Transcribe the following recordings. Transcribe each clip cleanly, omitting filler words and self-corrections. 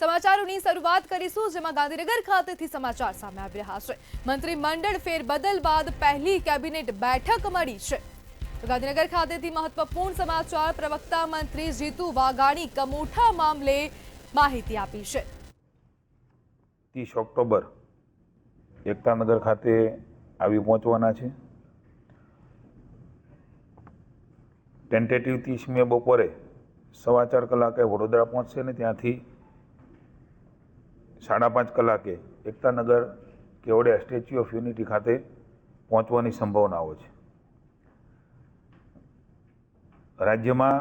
સમાચારોની શરૂઆત કરીશું, જેમાં ગાંધીનગર ખાતેથી સમાચાર સામે આવી રહ્યા છે। મંત્રીમંડળ ફેરબદલ બાદ પહેલી કેબિનેટ બેઠક મળી છે। તો ગાંધીનગર ખાતેથી મહત્વપૂર્ણ સમાચાર, પ્રવક્તા મંત્રી જીતુ વાઘાણી કમોઠા મામલે માહિતી આપી છે। 30 ઓક્ટોબર એકતાનગર ખાતે આવી પહોંચવાના છે। ટેન્ટેટિવ 30 મે બપોરે 4:15 કલાકે વડોદરા પહોંચશે અને ત્યાંથી 5:30 કલાકે Ektanagar Kevadia statue of unity ખાતે પહોંચવાની સંભાવનાઓ છે। રાજ્યમાં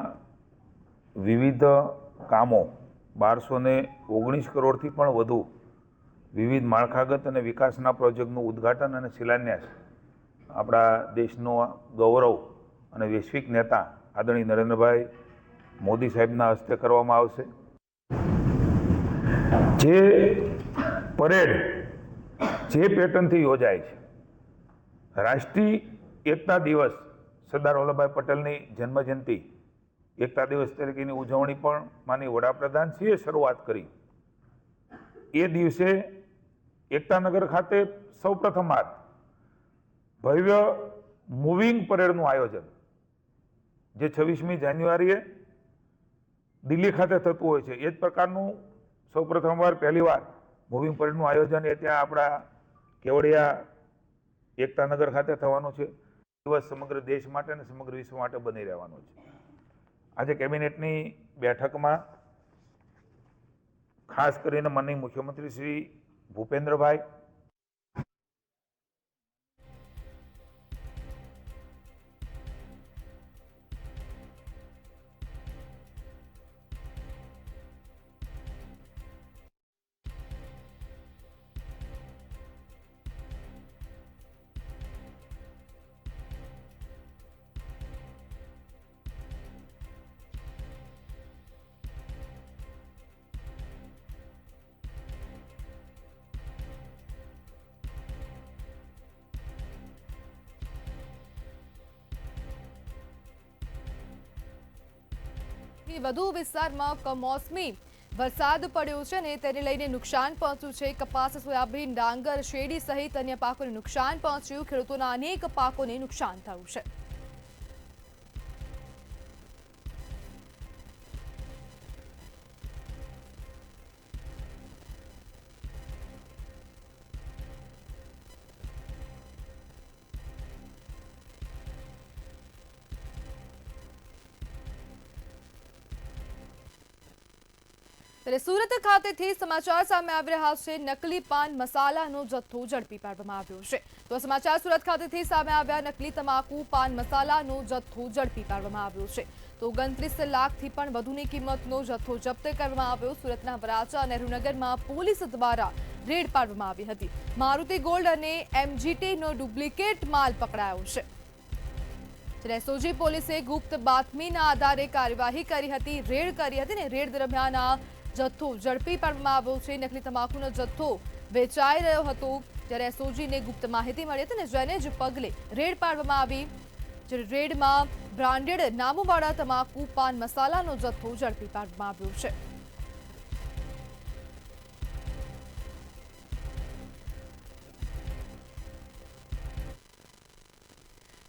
વિવિધ કામો 1219 કરોડથી પણ વધુ વિવિધ માળખાગત અને વિકાસના પ્રોજેક્ટનું ઉદ્ઘાટન અને શિલાન્યાસ આપણા દેશનો ગૌરવ અને વૈશ્વિક નેતા આદરણીય નરેન્દ્રભાઈ મોદી સાહેબના હસ્તે કરવામાં આવશે। જે પરેડ જે પેટર્નથી યોજાય છે, રાષ્ટ્રીય એકતા દિવસ સરદાર વલ્લભભાઈ પટેલની જન્મજયંતિ એકતા દિવસ તરીકેની ઉજવણી પણ માનનીય વડાપ્રધાનશ્રીએ શરૂઆત કરી। એ દિવસે એકતાનગર ખાતે સૌપ્રથમવાર ભવ્ય મૂવિંગ પરેડનું આયોજન, જે 26મી જાન્યુઆરીએ દિલ્હી ખાતે થતું હોય છે, એ જ પ્રકારનું સૌપ્રથમવાર પહેલીવાર મૂવિંગ પરેડનું આયોજન એ ત્યાં આપણા કેવડિયા એકતાનગર ખાતે થવાનું છે। દિવસ સમગ્ર દેશ માટે અને સમગ્ર વિશ્વ માટે બની રહેવાનો છે। આજે કેબિનેટની બેઠકમાં ખાસ કરીને માનનીય મુખ્યમંત્રી શ્રી ભૂપેન્દ્રભાઈ, વધુ વિસ્તારમાં કમોસમી વરસાદ પડ્યો છે અને તેને લઈને નુકસાન પહોંચ્યું છે। કપાસ, સોયાબીન, ડાંગર, શેરડી સહિત અન્ય પાકોને નુકસાન પહોંચ્યું। ખેડૂતોના અનેક પાકોને નુકસાન થયું છે। ત્યારે સુરત ખાતેથી સમાચાર સામે આવી રહ્યા છે। નકલી પાન મસાલાનો જથ્થો ઝડપી પાડવામાં આવ્યો છે। તો સમાચાર સુરત ખાતેથી સામે આવ્યા। નકલી તમાકુ પાન મસાલાનો જથ્થો ઝડપી પાડવામાં આવ્યો છે। તો 29 લાખથી પણ વધુની કિંમતનો જથ્થો જપ્ત કરવામાં આવ્યો। સુરતના વરાછા નહેરુનગરમાં પોલીસ દ્વારા રેડ પાડવામાં આવી હતી। મારુતિ ગોલ્ડ અને MGTનો ડુપ્લિકેટ માલ પકડાયો છે। એસઓજી પોલીસે ગુપ્ત બાતમીના આધારે કાર્યવાહી કરી હતી, રેડ કરી હતી ને રેડ દરમિયાન આ જથ્થો ઝડપી પાડવામાં આવ્યો છે। નકલી તમાકુનો જથ્થો વેચાઈ રહ્યો હતો, જ્યારે એસઓજીને ગુપ્ત માહિતી મળી હતી ને જેને જ પગલે રેડ પાડવામાં આવી। જ્યારે રેડમાં બ્રાન્ડેડ નામોવાળા તમાકુ પાન મસાલાનો જથ્થો ઝડપી પાડવામાં આવ્યો છે।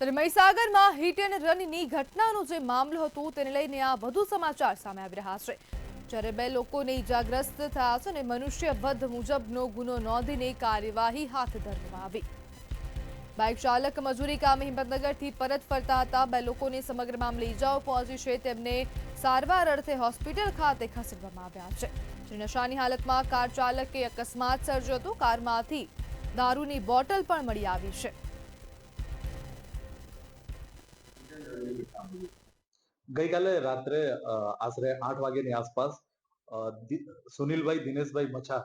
ત્યારે મહીસાગરમાં હિટ એન્ડ રનની ઘટનાનો જે મામલો હતો તેને લઈને આ વધુ સમાચાર સામે આવી રહ્યા છે। જ્યારે 2 લોકોને ઈજાગ્રસ્ત થયા છે અને મનુષ્ય વધ મુજબનો ગુનો નોંધીને કાર્યવાહી હાથ ધરવામાં આવી। બાઇક ચાલક મજૂરી કામે હિંમતનગરથી પરત ફરતા હતા। 2 લોકોને સમગ્ર મામલે ઈજાઓ પહોંચી છે, તેમને સારવાર અર્થે હોસ્પિટલ ખાતે ખસેડવામાં આવ્યા છે। નશાની હાલતમાં કાર ચાલકે અકસ્માત સર્જ્યો હતો। કારમાંથી દારૂની બોટલ પણ મળી આવી છે। ગઈકાલે રાત્રે આશરે 8 વાગ્યાની આસપાસ સુનિલભાઈ દિનેશભાઈ મછા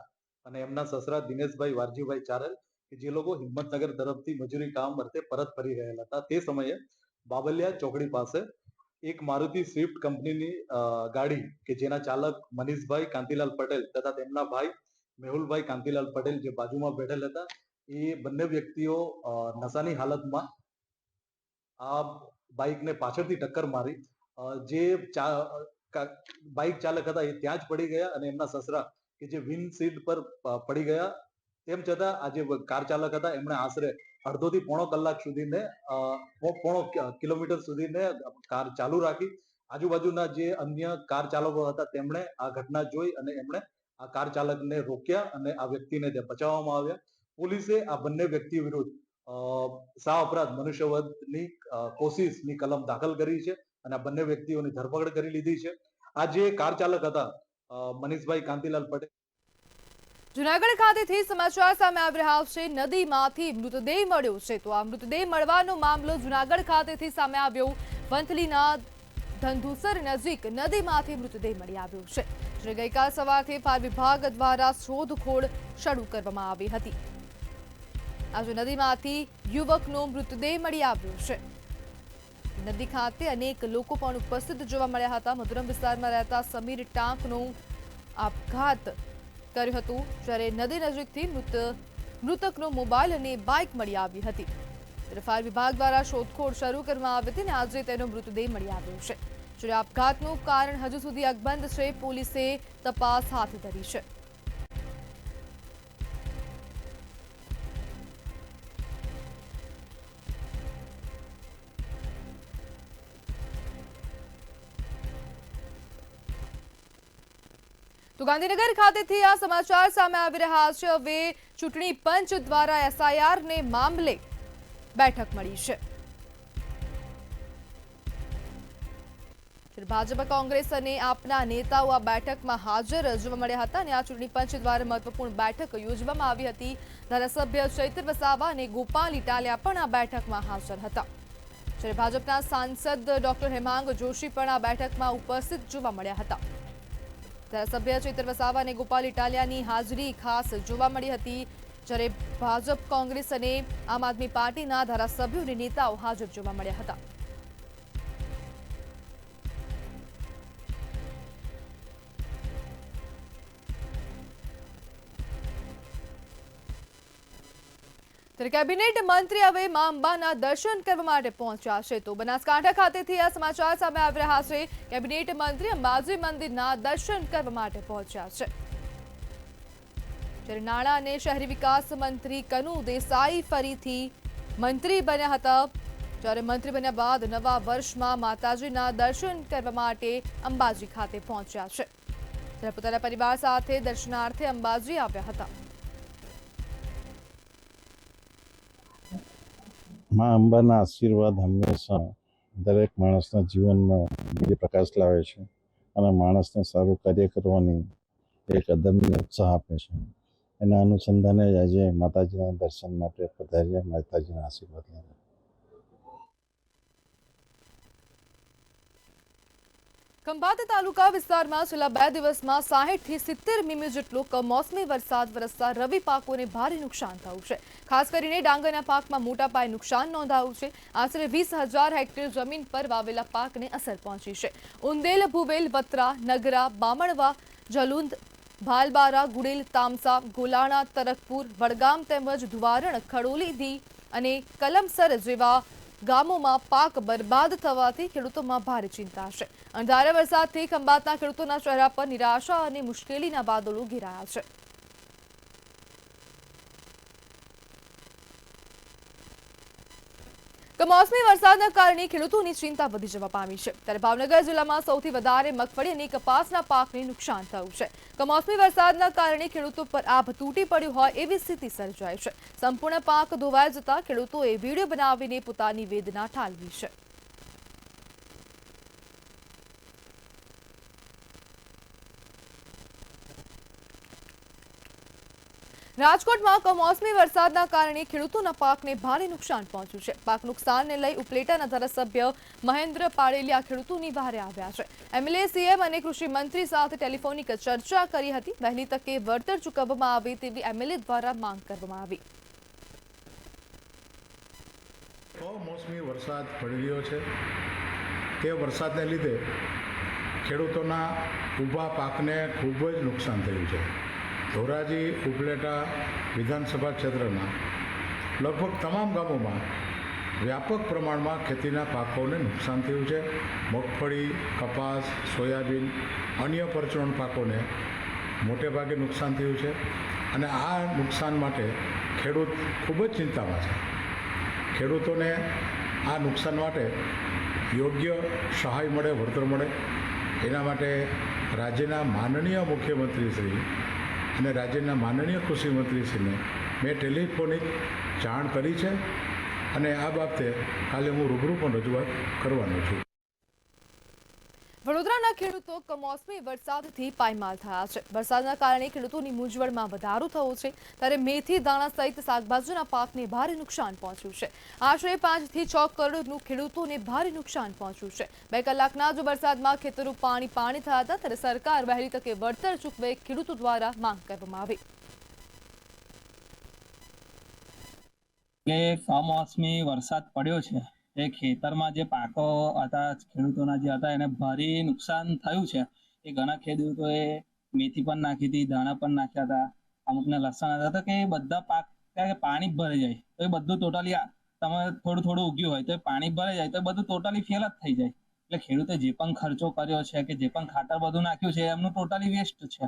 અને એમના સસરા દિનેશભાઈ વારજીભાઈ ચારલ કે જે લોકો હિંમતનગર તરફથી મજૂરી કામ અર્થે પરત ફરી રહેલા હતા, તે સમયે બાબલિયા ચોકડી પાસે એક મારુતિ સ્વિફ્ટ કંપનીની ગાડી કે જેના ચાલક મનીષભાઈ કાંતિલાલ પટેલ તથા તેમના ભાઈ મેહુલભાઈ કાંતિલાલ પટેલ જે બાજુમાં બેઠેલ હતા, એ બંને વ્યક્તિઓ નશાની હાલતમાં આ બાઇકને પાછળથી ટક્કર મારી જે બાઇક ચાલક હતા એ ત્યાં જ પડી ગયા અને એમના સસરા કે જે વિન્ડશીલ્ડ પર પડી ગયા. તેમ છતાં આ જે કાર ચાલક હતા એમણે આશરે અડધોથી પોણો કલાક સુધીને પોણો કિલોમીટર સુધીને કાર ચાલુ રાખી. આજુબાજુના જે અન્ય કાર ચાલકો હતા તેમણે આ ઘટના જોઈ અને એમણે આ કાર ચાલકને રોક્યા અને આ વ્યક્તિને ત્યાં બચાવવામાં આવ્યા. પોલીસે આ બંને વ્યક્તિ વિરુદ્ધ સા અપરાધ મનુષ્યવધની કોશિશની કલમ દાખલ કરી છે અને આ બંને વ્યક્તિઓની ધરપકડ કરી લીધી છે. આ જે કાર ચાલક હતા મનીષભાઈ કાંતિલાલ પટેલ. જૂનાગઢ ખાતેથી સમાચાર સામે આવી રહ્યા છે. નદીમાંથી મૃતદેહ મળ્યો છે. તો આ મૃતદેહ મળવાનો મામલો જૂનાગઢ ખાતેથી સામે આવ્યો. વંથલીના ધંધુસર નજીક નદીમાંથી મૃતદેહ મળી આવ્યો છે. જે ગઈકાલ સવારથી ફાયર વિભાગ દ્વારા શોધખોળ શરૂ કરવામાં આવી હતી. આજે નદીમાંથી યુવકનો મૃતદેહ મળી આવ્યો છે. નદી ખાતે અનેક લોકો પણ ઉપસ્થિત જોવા મળ્યા હતા. મધુરમ વિસ્તારમાં રહેતા સમીર ટાંકનો આપઘાત કર્યું હતું, જ્યારે નદી નજીકથી મૃતકનો મોબાઈલ અને બાઇક મળી આવી હતી. ત્યારે ફાયર વિભાગ દ્વારા શોધખોળ શરૂ કરવામાં આવી હતી અને આજે તેનો મૃતદેહ મળી આવ્યો છે. જ્યારે આપઘાતનું કારણ હજુ સુધી અકબંધ છે. પોલીસે તપાસ હાથ ધરી છે. તો ગાંધીનગર ખાતેથી આ સમાચાર સામે આવી રહ્યા છે. હવે ચૂંટણી પંચ દ્વારા એસઆઈઆર ને મામલે બેઠક મળી છે. ભાજપ, કોંગ્રેસ અને આપના નેતાઓ આ બેઠકમાં હાજર જોવા મળ્યા હતા અને આ ચૂંટણી પંચ દ્વારા મહત્વપૂર્ણ બેઠક યોજવામાં આવી હતી. ધારાસભ્ય ચૈતર વસાવા અને ગોપાલ ઇટાલિયા પણ આ બેઠકમાં હાજર હતા. જ્યારે ભાજપના સાંસદ ડોક્ટર હેમાંગ જોશી પણ આ બેઠકમાં ઉપસ્થિત જોવા મળ્યા હતા. ધારાસભ્ય ચૈતર વસાવા અને ગોપાલ ઇટાલિયાની હાજરી ખાસ જોવા મળી હતી. જ્યારે ભાજપ, કોંગ્રેસ અને આમ આદમી પાર્ટીના ધારાસભ્યો અને નેતાઓ હાજર જોવા મળ્યા હતા. ત્યારે કેબિનેટ મંત્રી હવે મા અંબાના દર્શન કરવા માટે પહોંચ્યા છે. તો બનાસકાંઠા ખાતેથી આ સમાચાર સામે આવી રહ્યા છે. કેબિનેટ મંત્રી અંબાજી મંદિરના દર્શન કરવા માટે પહોંચ્યા છે. જ્યારે નાણાં અને શહેરી વિકાસ મંત્રી કનુ દેસાઈ ફરીથી મંત્રી બન્યા હતા. જ્યારે મંત્રી બન્યા બાદ નવા વર્ષમાં માતાજીના દર્શન કરવા માટે અંબાજી ખાતે પહોંચ્યા છે. ત્યારે પોતાના પરિવાર સાથે દર્શનાર્થે અંબાજી આવ્યા હતા. માં અંબાના આશીર્વાદ હંમેશા દરેક માણસના જીવનમાં દિવ્ય પ્રકાશ લાવે છે અને માણસને સારું કાર્ય કરવાની એક અદમ્ય ઉત્સાહ આપે છે. એના અનુસંધાને આજે માતાજીના દર્શન માટે પધાર્યા, માતાજીના આશીર્વાદ લેવા. ખંભાત તાલુકા વિસ્તારમાં છેલ્લા 2 દિવસમાં 60 થી 70 મીમી જેટલો કમોસમી વરસાદ વરસતા રવિ પાકોને ભારે નુકસાન થયું છે. ખાસ કરીને ડાંગરના પાકમાં મોટા પાયે નુકસાન નોંધાયું છે. આશરે 20,000 હેક્ટર જમીન પર વાવેલા પાકને અસર પહોંચી છે. ઉંદેલ, ભુવેલ, વત્રા, નગરા, બામણવા, જલુંદ, ભાલબારા, ગુડેલ, તામસા, ગોલાણા, તરકપુર, વડગામ તેમજ ધુવારણ, ખડોલીધી અને કલમસર જેવા ગામોમાં પાક બરબાદ થવાથી ખેડૂતોમાં ભારે ચિંતા છે. અણધાર્યા વરસાદથી ખંભાતના ખેડૂતોના ચહેરા પર નિરાશા અને મુશ્કેલીના વાદળો ઘેરાયા છે. કમોસમી વરસાદના કારણે ખેડૂતોની ચિંતા વધી જવા પામી છે. ત્યારે ભાવનગર જિલ્લામાં સૌથી વધારે મગફળી અને કપાસના પાકને નુકસાન થયું છે. કમોસમી વરસાદના કારણે ખેડૂતો પર આભ તૂટી પડ્યું હોય એવી સ્થિતિ સર્જાઈ છે. સંપૂર્ણ પાક ધોવાઈ જતા ખેડૂતોએ વિડીયો બનાવીને પોતાની વેદના ઠાલવી છે. રાજકોટમાં કમોસમી વરસાદના કારણે ખેડૂતોના પાકને ભારે નુકસાન પહોંચ્યું છે. પાક નુકસાનને લઈ ઉપલેટાના ધારાસભ્ય મહેન્દ્ર પાડેલિયા ખેડૂતોની વહારે આવ્યા છે. એમએલએ, સીએમ અને કૃષિ મંત્રી સાથે ટેલિફોનિક ચર્ચા કરી હતી. વહેલી તકે વળતર ચૂકવવામાં આવે તેવી એમએલએ દ્વારા માંગ કરવામાં આવી. કમોસમી વરસાદ પડી રહ્યો છે. તે વરસાદને લીધે ખેડૂતોના ઊભા પાકને ખૂબ જ નુકસાન થયું છે. ધોરાજી, ઉપલેટા વિધાનસભા ક્ષેત્રના લગભગ તમામ ગામોમાં વ્યાપક પ્રમાણમાં ખેતીના પાકોને નુકસાન થયું છે. મગફળી, કપાસ, સોયાબીન, અન્ય પરચુરણ પાકોને મોટે ભાગે નુકસાન થયું છે અને આ નુકસાન માટે ખેડૂત ખૂબ જ ચિંતામાં છે. ખેડૂતોને આ નુકસાન માટે યોગ્ય સહાય મળે, વળતર મળે, એના માટે રાજ્યના માનનીય મુખ્યમંત્રીશ્રી અને રાજ્યના માનનીય કૃષિ મંત્રીશ્રીને મેં ટેલિફોનિક જાણ કરી છે અને આ બાબતે કાલે હું રૂબરૂ પણ રજૂઆત કરવાનો છું. વડોદરાના ખેડૂતો કમોસમી વરસાદથી પાયમાલ થયા છે. વરસાદના કારણે ખેડૂતોની મૂંઝવણમાં વધારો થયો છે, ત્યારે મેથી, દાણા સહિત શાકભાજીના પાકને ભારે નુકસાન પહોંચ્યું છે. આશરે 5 થી 6 કરોડનું ખેડૂતોને ભારે નુકસાન પહોંચ્યું છે. 2 કલાકના જ વરસાદમાં ખેતરો પાણી થયા હતા, ત્યારે સરકાર વહેલી તકે વળતર ચૂકવે ખેડૂતો દ્વારા માંગ કરવામાં આવી. કે કમોસમી વરસાદ પડ્યો છે, એ ખેતરમાં જે પાકો હતા ખેડૂતોના જે હતા એને ભારે નુકસાન થયું છે. એ ઘણા ખેડૂતોએ મેથી પણ નાખી હતી, દાણા પણ નાખ્યા હતા, અમુકને લસણ હતા, તો કે એ બધા પાક પાણી ભરાઈ જાય તો એ બધું ટોટલી તમે થોડું ઉગ્યું હોય તો એ પાણી ભરાઈ જાય તો એ બધું ટોટલી ફેલ જ થઈ જાય. એટલે ખેડૂતે જે પણ ખર્ચો કર્યો છે કે જે પણ ખાતર બધું નાખ્યું છે એમનું ટોટલી વેસ્ટ છે.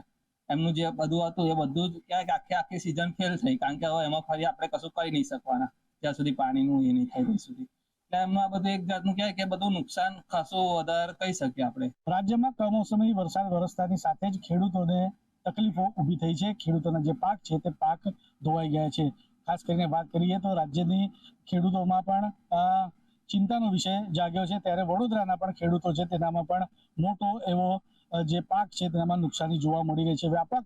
એમનું જે બધું હતું એ બધું જ ક્યાંક આખી સિઝન ફેલ થઈ, કારણ કે હવે એમાં ફરી આપણે કશું કરી નહીં શકવાના જ્યાં સુધી પાણીનું એ નહીં થાય ત્યાં સુધી. એટલે એમનું આ બધું એક જાતનું કહેવાય કે બધું નુકસાન ખાસું વધારે કહી શકીએ આપણે. રાજ્યમાં કમોસમી વરસાદ વરસતાની સાથે જ ખેડૂતોને તકલીફો ઊભી થઈ છે. ખેડૂતોના જે પાક છે તે પાક ધોવાઈ ગયા છે. ખાસ કરીને વાત કરીએ તો રાજ્યની ખેડૂતોમાં પણ ચિંતાનો વિષય જાગ્યો છે, ત્યારે વડોદરાના પણ ખેડૂતો છે તેનામાં પણ મોટો એવો જે પાક છે તેનામાં નુકસાની જોવા મળી રહી છે. વ્યાપક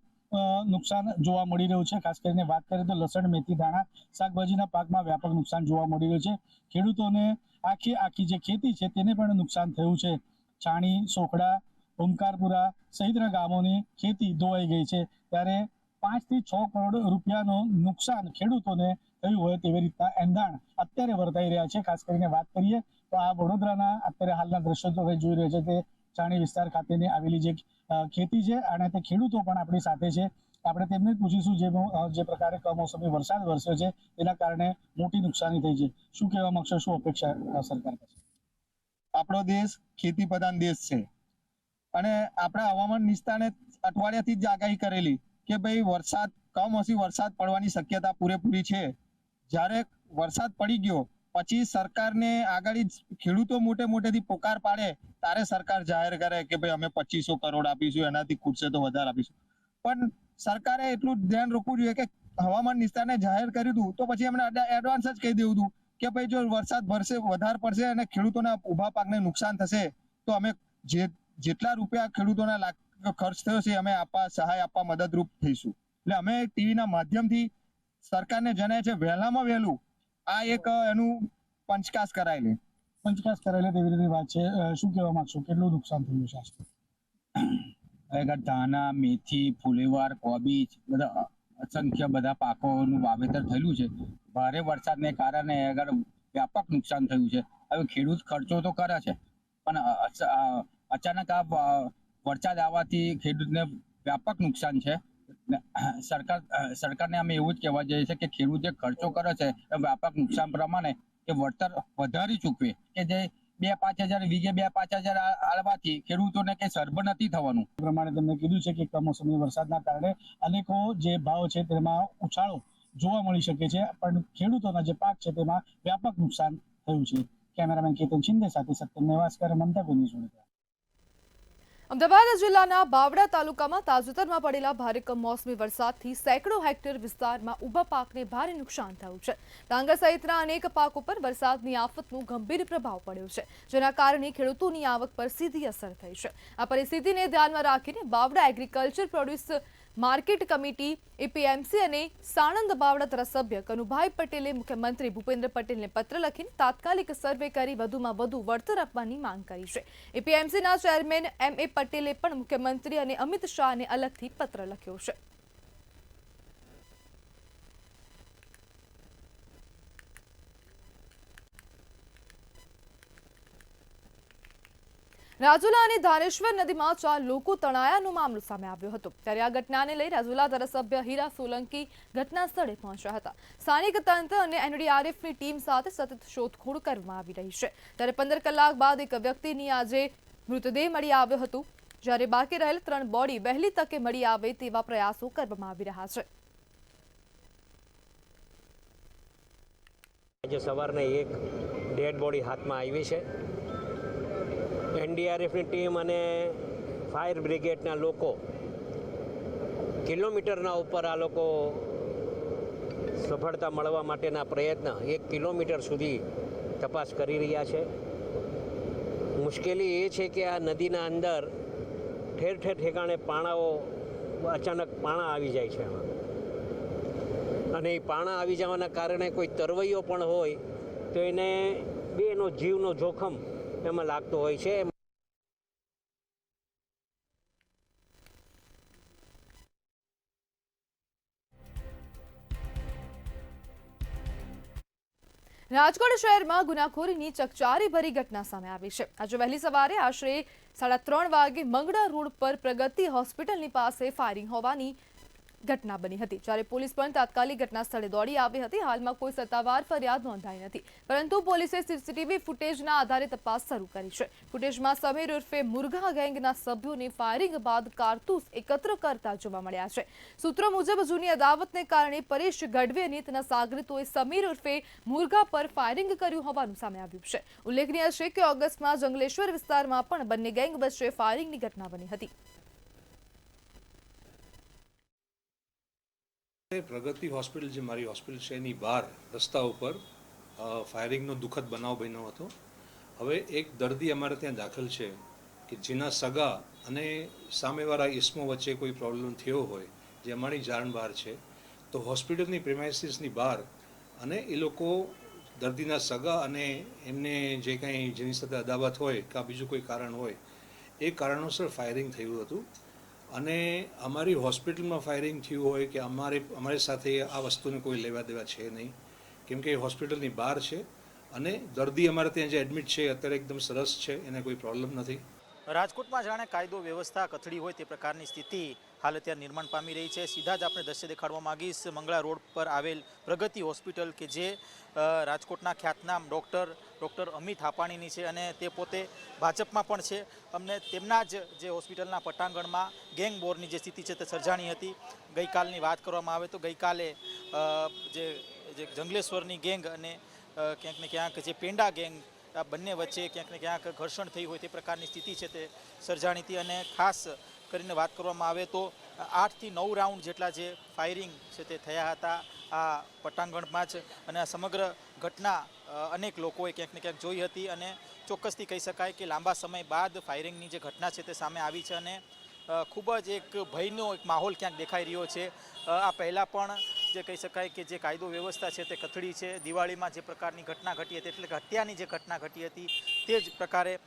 નુકસાન જોવા મળી રહ્યું છે. ખાસ કરીને વાત કરીએ તો લસણ, મેથી, દાણા, શાકભાજીના પાકમાં વ્યાપક નુકસાન જોવા મળી રહ્યું છે. ખેડૂતોને આખી જે ખેતી છે તેને પણ નુકસાન થયું છે. છાણી, સોખડા, ઓમકારપુરા સહિતના ગામોની ખેતી ધોવાઈ ગઈ છે, ત્યારે 5 થી 6 કરોડ રૂપિયાનું નુકસાન ખેડૂતોને થયું હોય તેવી રીતના એંધાણ અત્યારે વર્તાઈ રહ્યા છે. ખાસ કરીને વાત કરીએ તો આ વડોદરાના અત્યારે હાલના દ્રશ્યો તો જોઈ રહ્યા છે તે છાણી વિસ્તાર ખાતેની આવેલી જે ખેતી છે અને તે ખેડૂતો પણ આપણી સાથે છે. આપણે તેમને પૂછીશું જે પ્રકારે કમોસમી વરસાદ વરસ્યો છે તેના કારણે મોટી નુકસાની થઈ છે. શું કહેવા માંગશો, શું અપેક્ષા સરકાર પાસે? આપણો દેશ ખેતી પ્રધાન દેશ છે અને આપણા હવામાન નિષ્ણાતે અઠવાડિયાથી જ આગાહી કરેલી કે ભાઈ કમોસમી વરસાદ પડવાની શક્યતા પૂરેપૂરી છે. જ્યારે વરસાદ પડી ગયો પછી સરકારને આગળ ખેડૂતો મોટેથી પોકાર પાડે ત્યારે સરકાર જાહેર કરે કે ભાઈ અમે 2500 કરોડ આપીશું, એનાથી ખૂટશે તો વધારે આપીશું. પણ સરકારે એટલું ધ્યાન રાખવું જોઈએ કે હવામાન નિષ્ણાતે જાહેર કર્યું હતું તો પછી એમને એડવાન્સ જ કહી દેવું હતું કે ભાઈ જો વરસાદ વધારે પડશે અને ખેડૂતોના ઊભા પાકને નુકસાન થશે તો અમે જેટલા રૂપિયા ખેડૂતોના ખર્ચ થયો છે અમે સહાય આપવા મદદરૂપ થઈશું. એટલે અમે ટીવીના માધ્યમથી સરકારને જણાય છે વહેલામાં વહેલું આ એક એનું પંચકાસ કરાયેલી તેવી રીતે વાત છે. શું કહેવા માંગશો, કેટલું નુકસાન થયું છે? ધાના, મેથી, ફુલેવાર, કોબીજ બધા અસંખ્ય બધા પાકોનું વાવેતર થયેલું છે. ભારે વરસાદને કારણે આગળ વ્યાપક નુકસાન થયું છે. હવે ખેડૂત ખર્ચો તો કરે છે પણ અચાનક આ વરસાદ આવવાથી ખેડૂતને વ્યાપક નુકસાન છે. સરકારને અમે એવું જ કહેવા જઈએ છીએ કે ખેડૂત જે ખર્ચો કરે છે એ વ્યાપક નુકસાન પ્રમાણે એ વળતર વધારે ચૂકવે, કે જે 2-5 હજાર વીઘે 2-5 હજાર આવવાથી ખેડૂતોને કઈ સરભર નથી થવાનું. પ્રમાણે તમને કીધું છે કે કમોસમી વરસાદના કારણે અનેકો જે ભાવ છે તેમાં ઉછાળો જોવા મળી શકે છે, પણ ખેડૂતોના જે પાક છે તેમાં વ્યાપક નુકસાન થયું છે. કેમેરામેન કેતન શિંદે સાથે સત્યમ નેવાસકર, મમતા બેનીશ. અમદાવાદ જિલ્લાના બાવડા તાલુકામાં તાજેતરમાં પડેલા ભારે કમોસમી વરસાદથી સેંકડો હેક્ટર વિસ્તારમાં ઊભા પાકને ભારે નુકસાન થયું છે. ડાંગર સહિતના અનેક પાકો પર વરસાદની આફતનું ગંભીર પ્રભાવ પડ્યો છે, જેના કારણે ખેડૂતોની આવક પર સીધી અસર થઈ છે. આ પરિસ્થિતિને ધ્યાનમાં રાખીને Bavda agriculture produce market committee APMC અને સાણંદ બાવડા ધારાસભ્ય કનુભાઈ પટેલે મુખ્યમંત્રી ભૂપેન્દ્ર પટેલને પત્ર લખીને તાત્કાલિક સર્વે કરી વધુમાં વધુ વળતર આપવાની માંગ કરી છે. એપીએમસીના ચેરમેન MA પટેલે પણ મુખ્યમંત્રી અને અમિત શાહને અલગથી પત્ર લખ્યો છે. રાજુલા અને ધાનેશ્વર નદીમાં 4 લોકો તણાયાનો મામલો સામે આવ્યો હતો, ત્યારે આ ઘટનાને લઈ રાજુલા ધારાસભ્ય હીરા સોલંકી ઘટના સ્થળે પહોંચ્યા હતા. સ્થાનિક તંત્ર અને NDRFની ટીમ સાથે સતત શોધખોળ કરવામાં આવી રહી છે, ત્યારે 15 કલાક બાદ એક વ્યક્તિની આજે મૃતદેહ મળી આવ્યો હતો. જ્યારે બાકી રહેલ 3 બોડી વહેલી તકે મળી આવે તેવા પ્રયાસો કરવામાં આવી રહ્યા છે. આજે સવારને એક ડેડ બોડી હાથમાં આવી છે. એનડીઆરએફની ટીમ અને ફાયર બ્રિગેડના લોકો કિલોમીટરના ઉપર આ લોકો સફળતા મળવા માટેના પ્રયત્ન 1 કિલોમીટર સુધી તપાસ કરી રહ્યા છે. મુશ્કેલી એ છે કે આ નદીના અંદર ઠેર ઠેર ઠેકાણે પાણાઓ અચાનક પાણા આવી જાય છે એમાં, અને એ પાણા આવી જવાના કારણે કોઈ તરવૈયો પણ હોય તો એને બેનો જીવનો જોખમ એમાં લાગતો હોય છે. રાજકોટ શહેરમાં ગુનાખોરીની ચકચારી ભરી ઘટના સામે આવી છે. આજે વહેલી સવારે આશરે 3:30 વાગે મંગળા રોડ પર પ્રગતિ હોસ્પિટલની પાસે ફાયરિંગ હોવાની ઘટના બની હતી, જ્યારે પોલીસ પણ તાત્કાલિક ઘટના સ્થળે દોડી આવી હતી. હાલમાં કોઈ સત્તાવાર ફરિયાદ નોંધાઈ નથી, પરંતુ પોલીસે સીસીટીવી ફૂટેજના આધારે તપાસ શરૂ કરી છે. ફૂટેજમાં સમીર ઉર્ફે મુરઘા ગેંગના સભ્યોને ફાયરિંગ બાદ કારતૂસ એકત્ર કરતા જોવા મળ્યા છે. સૂત્રો મુજબ જૂની અદાવતને કારણે પરેશ ગઢવી અને તેના સાગરીતોએ સમીર ઉર્ફે મુરઘા પર ફાયરિંગ કર્યું હોવાનું સામે આવ્યું છે. ઉલ્લેખનીય છે કે ઓગસ્ટમાં જંગલેશ્વર વિસ્તારમાં પણ બંને ગેંગ વચ્ચે ફાયરિંગની ઘટના બની હતી. પ્રગતિ હોસ્પિટલ, જે મારી હોસ્પિટલ છે, એની બહાર રસ્તા ઉપર ફાયરિંગનો દુઃખદ બનાવ બન્યો હતો. હવે એક દર્દી અમારે ત્યાં દાખલ છે કે જેના સગા અને સામેવાળા ઇસમો વચ્ચે કોઈ પ્રોબ્લેમ થયો હોય, જે અમારી જાણ બહાર છે. તો હોસ્પિટલની પ્રિમાઇસીસની બહાર અને એ લોકો દર્દીના સગા અને એમને જે કંઈ જેની સાથે અદાવત હોય કે બીજું કોઈ કારણ હોય, એ કારણોસર ફાયરિંગ થયું હતું. અને અમારી હોસ્પિટલમાં ફાયરિંગ થયું હોય કે અમારી સાથે આ વસ્તુને કોઈ લેવા દેવા છે નહીં, કેમ કે હોસ્પિટલની બહાર છે અને દર્દી અમારે ત્યાં જે એડમિટ છે અત્યારે એકદમ સરસ છે, એને કોઈ પ્રોબ્લેમ નથી. રાજકોટમાં જાણે કાયદો વ્યવસ્થા કથળી હોય તે પ્રકારની સ્થિતિ હાલ અત્યારે નિર્માણ પામી રહી છે. સીધા જ આપણે દ્રશ્ય દેખાડવા માંગીશ મંગળા રોડ પર આવેલ પ્રગતિ હોસ્પિટલ, કે જે રાજકોટના ખ્યાતનામ ડૉક્ટર અમિત હાપાણીની છે અને તે પોતે ભાજપમાં પણ છે. અમને તેમના જ જે હોસ્પિટલના પટાંગણમાં ગેંગ વોરની જે સ્થિતિ છે તે સર્જાણી હતી. ગઈકાલની વાત કરવામાં આવે તો ગઈકાલે જે જંગલેશ્વરની ગેંગ અને ક્યાંક ને ક્યાંક જે પેંડા ગેંગ, આ બંને વચ્ચે ક્યાંક ને ક્યાંક ઘર્ષણ થઈ હોય તે પ્રકારની સ્થિતિ છે તે સર્જાણી હતી. અને ખાસ કરીને વાત કરવામાં આવે તો 8 થી 9 રાઉન્ડ જેટલા જે ફાયરિંગ છે તે થયા હતા આ પટાંગણમાં જ. અને આ સમગ્ર ઘટના અનેક લોકોએ ક્યાંક ને ક્યાંક જોઈ હતી અને ચોક્કસથી કહી શકાય કે લાંબા સમય બાદ ફાયરિંગની જે ઘટના છે તે સામે આવી છે અને ખૂબ જ એક ભયનો એક માહોલ ક્યાંક દેખાઈ રહ્યો છે. આ પહેલાં પણ જે કહી શકાય કે જે કાયદો વ્યવસ્થા છે તે કથળી છે. દિવાળીમાં જે પ્રકારની ઘટના ઘટી હતી, એટલે કે હત્યાની જે ઘટના ઘટી હતી, તે જ પ્રકારે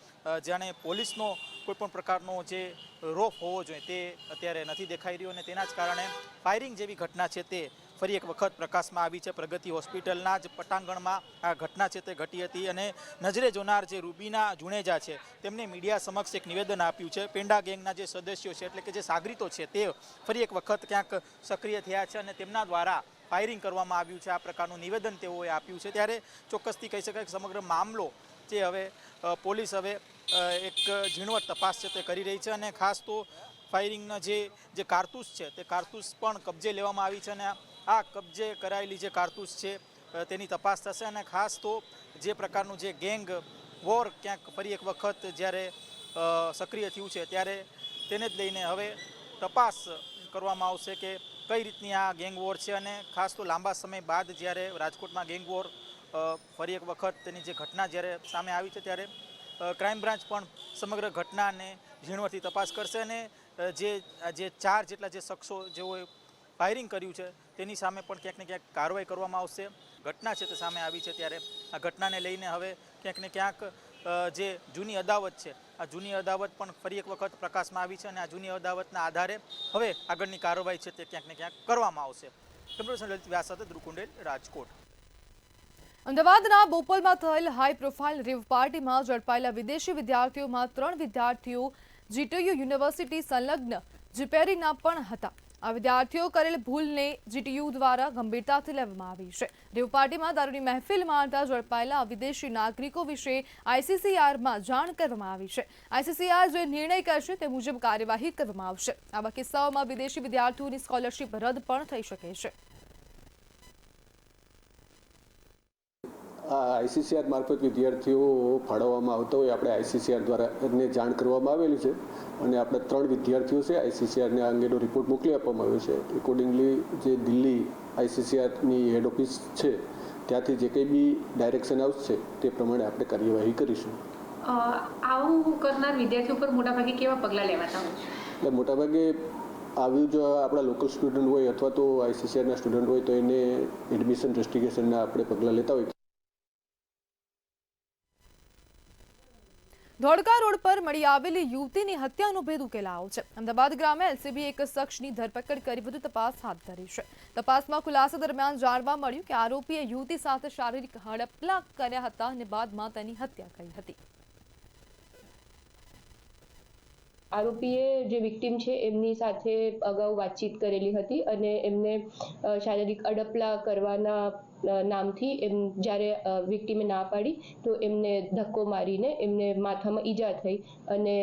જાણે પોલીસનો કોઈપણ પ્રકારનો જે રોફ હોવો જોઈએ તે અત્યારે નથી દેખાઈ રહ્યો અને તેના જ કારણે ફાયરિંગ જેવી ઘટના છે તે ફરી એક વખત પ્રકાશમાં આવી છે. પ્રગતિ હોસ્પિટલના જ પટાંગણમાં આ ઘટના છે તે ઘટી હતી અને નજરે જોનાર જે રૂબીના જુણેજા છે તેમને મીડિયા સમક્ષ એક નિવેદન આપ્યું છે. પેંડા ગેંગના જે સદસ્યો છે, એટલે કે જે સાગરીતો છે, તે ફરી એક વખત ક્યાંક સક્રિય થયા છે અને તેમના દ્વારા ફાયરિંગ કરવામાં આવ્યું છે. આ પ્રકારનું નિવેદન તેઓએ આપ્યું છે. ત્યારે ચોક્કસથી કહી શકાય કે સમગ્ર મામલો જે હવે પોલીસ હવે એક ઝીણવટ તપાસ છે તે કરી રહી છે અને ખાસ તો ફાયરિંગના જે કારતૂસ છે તે કારતૂસ પણ કબજે લેવામાં આવી છે અને આ કબજે કરાયેલી જે કારતૂસ છે તેની તપાસ થશે. અને ખાસ તો જે પ્રકારનું જે ગેંગ વોર ક્યાંક ફરી એક વખત જ્યારે સક્રિય થયું છે ત્યારે તેને જ લઈને હવે તપાસ કરવામાં આવશે કે કઈ રીતની આ ગેંગ વોર છે. અને ખાસ તો લાંબા સમય બાદ જ્યારે રાજકોટમાં ગેંગ વોર ફરી એક વખત તેની જે ઘટના જ્યારે સામે આવી છે ત્યારે ક્રાઇમ બ્રાન્ચ પણ સમગ્ર ઘટનાને ઝીણવટથી તપાસ કરશે અને જે 4 જેટલા જે શખ્સો જેઓએ ફાયરિંગ કર્યું છે તેની સામે પણ ક્યાંક ને ક્યાંક કાર્યવાહી કરવામાં આવશે. ઘટના છે તે સામે આવી છે ત્યારે આ ઘટનાને લઈને હવે ક્યાંક ને ક્યાંક જે જૂની અદાવત છે, આ જૂની અદાવત પણ ફરી એક વખત પ્રકાશમાં આવી છે અને આ જૂની અદાવતના આધારે હવે આગળની કાર્યવાહી છે તે ક્યાંક ને ક્યાંક કરવામાં આવશે. કેમેરામેન લલિત વ્યાસ સાથે ધ્રુવ કુંડેલ, રાજકોટ. અમદાવાદના બોપલમાં થયેલ હાઈ પ્રોફાઇલ રેવ પાર્ટીમાં ઝડપાયેલા વિદેશી વિદ્યાર્થીઓમાં 3 વિદ્યાર્થીઓ જીટીયુ યુનિવર્સિટી સંલગ્ન જીપેરીના પણ હતા. આ વિદ્યાર્થીઓ કરેલ ભૂલને જીટીયુ દ્વારા ગંભીરતાથી લેવામાં આવી છે. રેવ પાર્ટીમાં દારૂની મહેફિલ માણતા ઝડપાયેલા વિદેશી નાગરિકો વિશે આઈસીસીઆરમાં જાણ કરવામાં આવી છે. આઈસીસીઆર જે નિર્ણય કરશે તે મુજબ કાર્યવાહી કરવામાં આવશે. આવા કિસ્સાઓમાં વિદેશી વિદ્યાર્થીઓની સ્કોલરશીપ રદ પણ થઈ શકે છે. આઈસીસીઆર મારફત વિદ્યાર્થીઓ ફાળવવામાં આવતા હોય આપણે આઈસીસીઆર દ્વારા એમને જાણ કરવામાં આવેલી છે અને આપણે 3 વિદ્યાર્થીઓ છે આઈસીસીઆરને આ અંગેનો રિપોર્ટ મોકલી આપવામાં આવ્યો છે. એકોર્ડિંગલી જે દિલ્હી આઈસીસીઆરની હેડ ઓફિસ છે ત્યાંથી જે કંઈ બી ડાયરેક્શન આવશે તે પ્રમાણે આપણે કાર્યવાહી કરીશું. આવું કરનાર વિદ્યાર્થીઓ પર મોટાભાગે કેવા પગલાં લેવાતા હોય છે? એટલે મોટાભાગે આવ્યું જો આપણા લોકલ સ્ટુડન્ટ હોય અથવા તો આઈસીસીઆરના સ્ટુડન્ટ હોય તો એને એડમિશન રસ્ટિકેશનના આપણે પગલાં લેતા હોય. ધોળકા રોડ પર મળી આવેલી યુવતીની હત્યાનો ભેદ ઉકેલાયો છે. અમદાવાદ ગ્રામે એલસીબીએ એક શખ્સની ધરપકડ કરી વધુ તપાસ હાથ ધરી છે. તપાસમાં ખુલાસા દરમિયાન જાણવા મળ્યું કે આરોપીએ યુવતી સાથે શારીરિક હડપલા કર્યા હતા અને બાદમાં તેની હત્યા કરી હતી. આરોપીએ જે વિક્ટિમ છે એમની સાથે અગાઉ વાતચીત કરેલી હતી અને એમને શારીરિક અડપલા કરવાના નામથી જ્યારે વિક્ટિમે ના પાડી તો એમને ધક્કો મારીને એમને માથામાં ઈજા થઈ અને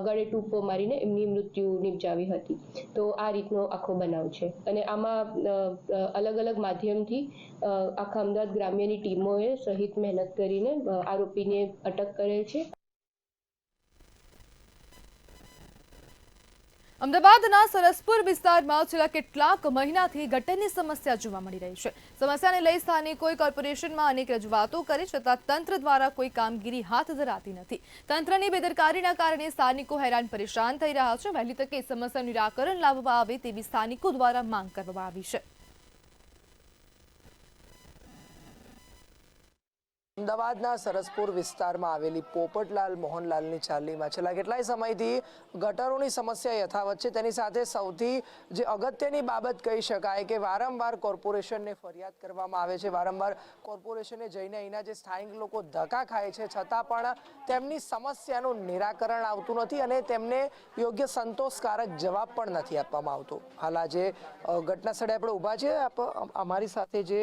ગળે ટૂંપો મારીને એમની મૃત્યુ નિપજાવી હતી. તો આ રીતનો આખો બનાવ છે અને આમાં અલગ અલગ માધ્યમથી આખા અમદાવાદ ગ્રામ્યની ટીમોએ સહિત મહેનત કરીને આરોપીને અટક કરેલ છે. અમદાવાદના સરસપુર વિસ્તારમાં છેલ્લા કેટલાક મહિનાથી ગટરની સમસ્યા જોવા મળી રહી છે. સમસ્યાને લઈ સ્થાનિકોએ કોર્પોરેશનમાં અનેક રજૂઆતો કરી છતાં તંત્ર દ્વારા કોઈ કામગીરી હાથ ધરાતી નથી. તંત્રની બેદરકારીના કારણે સ્થાનિકો હેરાન પરેશાન થઈ રહ્યા છે. વહેલી તકે સમસ્યાનું નિરાકરણ લાવવામાં આવે તેવી સ્થાનિકો દ્વારા માંગ કરવામાં આવી છે. અમદાવાદના સરસપુર વિસ્તારમાં આવેલી પોપટલાલ મોહનલાલની ચાલીમાં છેલ્લા કેટલાય સમયથી ગટરોની સમસ્યા યથાવત છે. તેની સાથે સૌથી જે અગત્યની બાબત કહી શકાય કે વારંવાર કોર્પોરેશનને ફરિયાદ કરવામાં આવે છે. વારંવાર કોર્પોરેશને જઈને અહીંના જે સ્થાનિક લોકો ધક્કા ખાય છે છતાં પણ તેમની સમસ્યાનું નિરાકરણ આવતું નથી અને તેમને યોગ્ય સંતોષકારક જવાબ પણ નથી આપવામાં આવતો. હાલ આજે ઘટના સ્થળે આપણે ઊભા છે. અમારી સાથે જે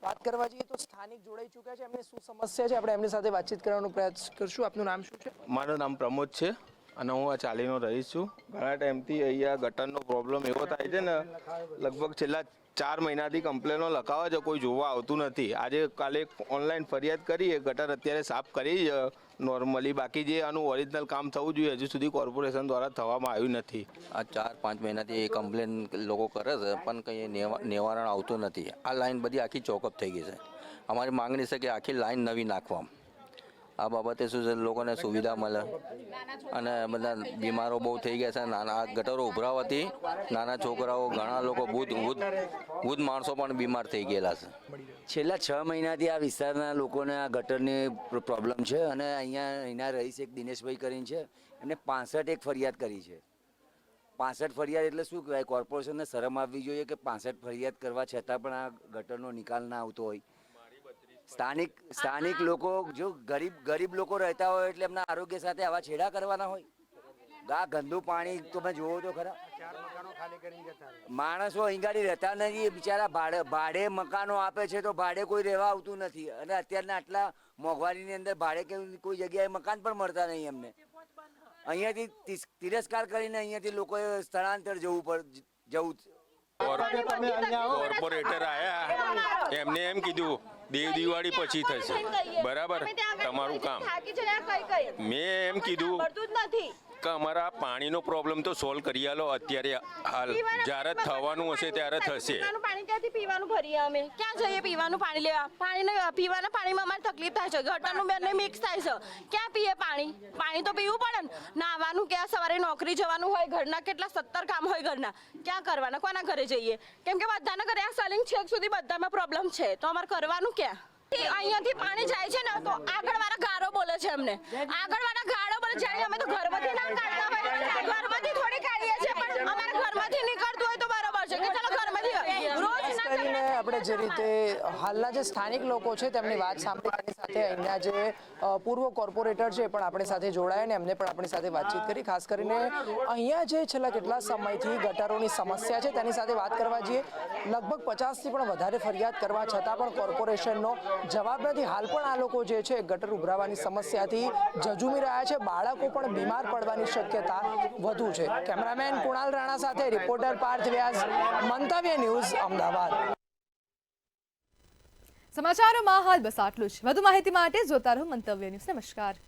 વાત કરવા જઈએ તો સ્થાનિક જોડાઈ ચૂક્યા છે. એમને શું સમસ્યા છે આપણે એમની સાથે વાતચીત કરવાનો પ્રયાસ કરશું. આપનું નામ શું છે? મારું નામ પ્રમોદ છે અને હું આ ચાલીનો રહીશ છું. ઘણા ટાઈમથી અહીંયા ગટરનો પ્રોબ્લેમ એવો થાય છે ને, લગભગ છેલ્લા 4 મહિનાથી કમ્પ્લેનો લખાવે છે, કોઈ જોવા આવતું નથી. આજે કાલે ઓનલાઈન ફરિયાદ કરીએ, ગટર અત્યારે સાફ કરી નોર્મલી, બાકી જે આનું ઓરિજિનલ કામ થવું જોઈએ હજુ સુધી કોર્પોરેશન દ્વારા થવામાં આવ્યું નથી. આ 4-5 મહિનાથી એ કમ્પ્લેન લોકો કરે છે પણ કંઈ નિવારણ આવતું નથી. આ લાઈન બધી આખી ચોકઅપ થઈ ગઈ છે. અમારી માંગણી છે કે આખી લાઈન નવી નાખવા. આ બાબતે શું છે, લોકોને સુવિધા મળે અને બધા બીમારો બહુ થઈ ગયા છે. નાના ગટરો ઉભરાવાથી નાના છોકરાઓ, ઘણા લોકો વૃદ્ધ માણસો પણ બીમાર થઈ ગયેલા છે. છેલ્લા 6 મહિનાથી આ વિસ્તારના લોકોને આ ગટરની પ્રોબ્લેમ છે અને અહીંના રહીશ એક દિનેશભાઈ કરીને છે, એમને 65 ફરિયાદ કરી છે. 65 ફરિયાદ એટલે શું કહેવાય? કોર્પોરેશનને શરમ આવવી જોઈએ કે 65 ફરિયાદ કરવા છતાં પણ આ ગટરનો નિકાલ ના આવતો હોય. સ્થાનિક લોકો જો ગરીબ લોકો રહેતા હોય એટલે એમના આરોગ્ય સાથે આવા છેડા કરવાના હોય. આ ગંદુ પાણી તમે જુઓ તો ખરા. માણસો અહીં ગાડી રહેતા નથી, બિચારા ભાડે મકાનો આપે છે તો ભાડે કોઈ રહેવા આવતું નથી અને અત્યારના આટલા મોંઘવારીની અંદર ભાડે કોઈ જગ્યાએ મકાન પણ મળતા નહીં એમને. અહીંયાથી તિરસ્કાર કરીને અહીંયાથી લોકોએ સ્થળાંતર જવું. કોર્પોરેટર આયા, એમને એમ કીધું દિવાળી પછી થશે, બરાબર તમારું કામ. મેં એમ કીધું કે અમારા પાણીનો પ્રોબ્લેમ તો સોલ્વ કરી આલો અત્યારે, હાલ જ્યારે થવાનું હશે ત્યારે થશે. પાણી ત્યાંથી પીવાનું ભરીએ અમે, ક્યાં જઈએ પીવાનું પાણી લેવા? પીવાના પાણીમાં અમારે તકલીફ થાય છે. ગટરનું બંને મિક્સ થાય છે. ક્યાં પીએ પાણી? પાણી તો પીવું પડે ને. નાહવાનું ક્યાં? સવારે નોકરી જવાનું હોય, ઘરના કેટલા 17 કામ હોય ઘરના, ક્યાં કરવાના? કોના ઘરે જઈએ? કેમ કે બધાના ઘરે આ સલિંગ છેક સુધી બધામાં પ્રોબ્લેમ છે, તો અમારે કરવાનું ક્યાં? અહીંયાથી પાણી જાય છે ને તો આગળવાળા ગારો બોલે છે અમને. આગળવાળા ગારો બોલે છે. અમે તો ઘરમાંથી ના કાઢતા હોય, ઘરમાંથી થોડી કાઢીએ છીએ પણ અમારા ઘરમાંથી નીકળતું હોય તો બરોબર છે કે ચાલો ઘરમાંથી. ખાસ કરીને આપણે જે રીતે હાલના જે સ્થાનિક લોકો છે તેમની વાત સાંભળી તેની સાથે અહીંના જે પૂર્વ કોર્પોરેટર છે પણ આપણી સાથે જોડાયા ને એમને પણ આપણી સાથે વાતચીત કરી. ખાસ કરીને અહીંયા જે છેલ્લા કેટલા સમયથી ગટરોની સમસ્યા છે તેની સાથે વાત કરવા જઈએ, લગભગ 50થી પણ વધારે ફરિયાદ કરવા છતાં પણ કોર્પોરેશનનો જવાબ નથી. હાલ પણ આ લોકો જે છે ગટર ઉભરાવાની સમસ્યાથી ઝઝૂમી રહ્યા છે. બાળકો પણ બીમાર પડવાની શક્યતા વધુ છે. કેમેરામેન કુણાલ રાણા સાથે રિપોર્ટર પાર્થ વ્યાસ, મંતવ્ય ન્યૂઝ, અમદાવાદ. સમાચારોમાં હાલ બસ આટલું જ. વધુ માહિતી માટે જોતા રહો મંતવ્ય ન્યૂઝ. નમસ્કાર.